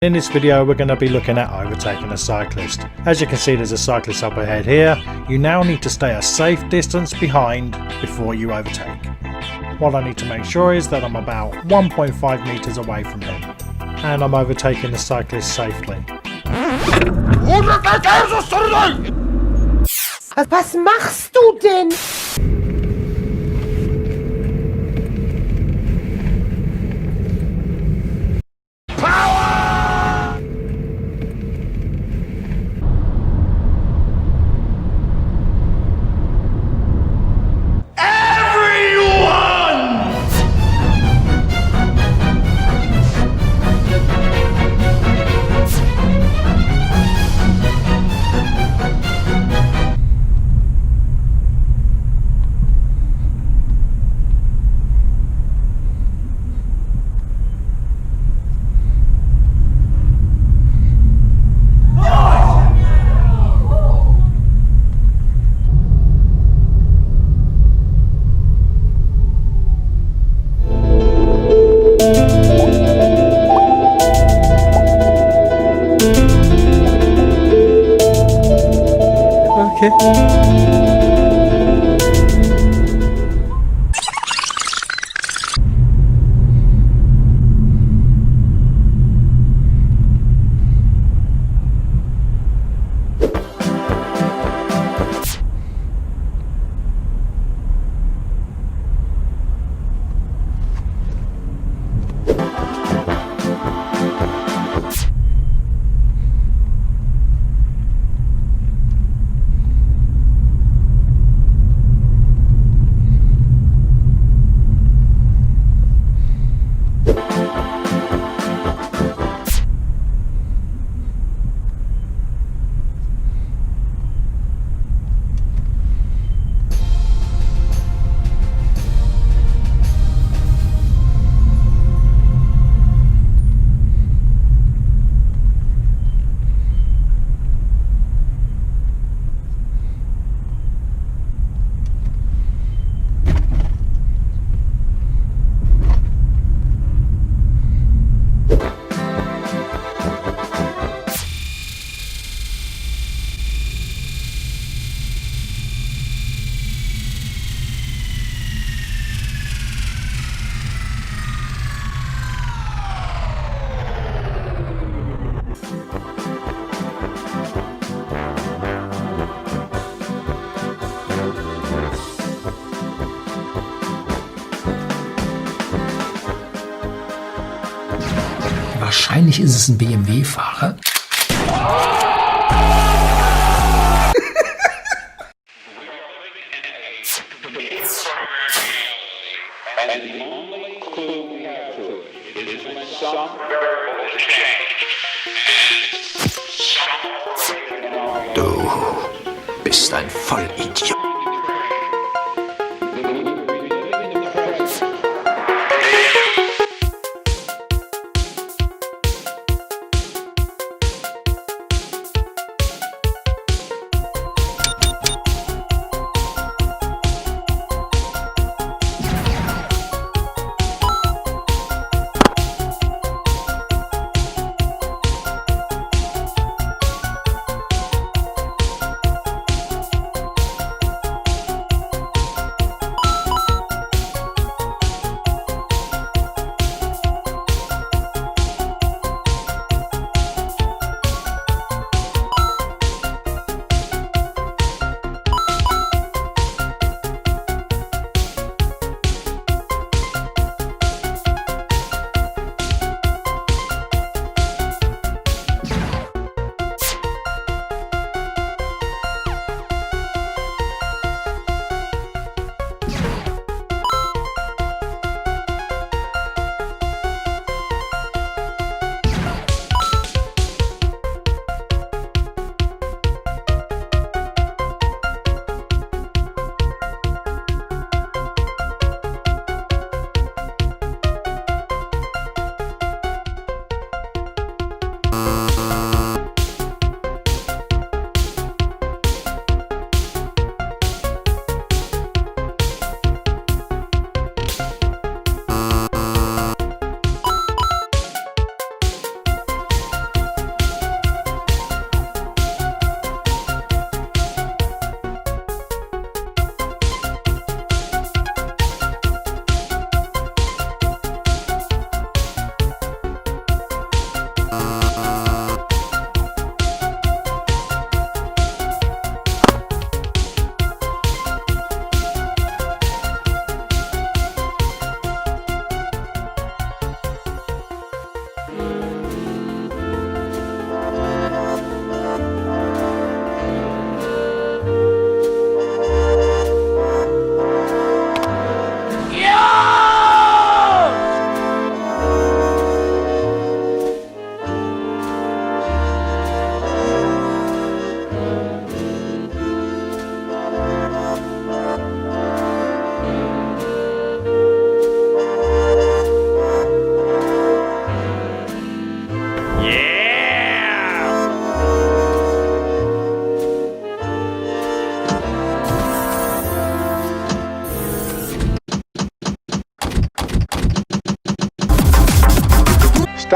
In this video we're going to be looking at overtaking a cyclist. As you can see, there's a cyclist up ahead here. You now need to stay a safe distance behind before you overtake. What I need to make sure is that I'm about 1.5 meters away from him and I'm overtaking the cyclist safely. Was machst du denn? Wahrscheinlich ist es ein BMW-Fahrer. Du bist ein Vollidiot.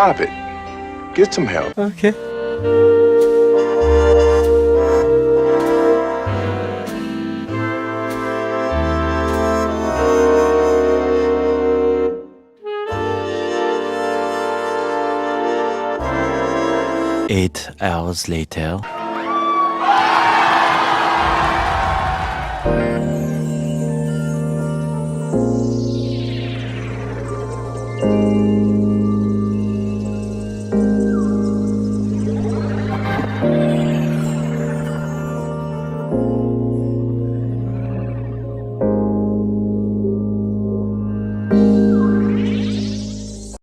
Stop it. Get some help. Okay. Eight hours later.